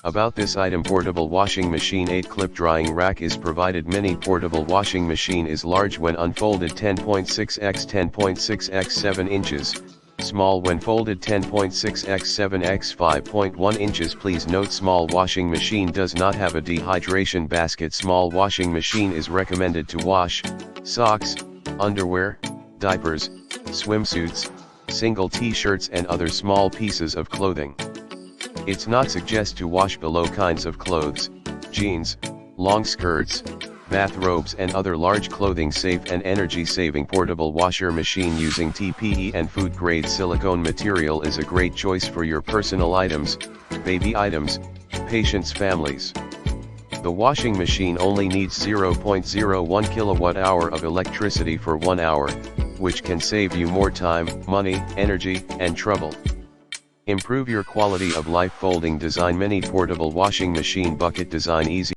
About this item: portable washing machine 8-clip drying rack is provided. Mini portable washing machine is large when unfolded 10.6 x 10.6 x 7 inches, small when folded 10.6 x 7 x 5.1 inches. Please note, small washing machine does not have a dehydration basket. Small washing machine is recommended to wash socks, underwear, diapers, swimsuits, single t-shirts and other small pieces of clothing. It's not suggested to wash below kinds of clothes, jeans, long skirts, bathrobes and other large clothing. Safe and energy-saving portable washer machine using TPE and food-grade silicone material is a great choice for your personal items, baby items, patients' families. The washing machine only needs 0.01 kilowatt-hour of electricity for 1 hour, which can save you more time, money, energy, and trouble. Improve your quality of life. Folding design. Mini portable washing machine bucket design. Easy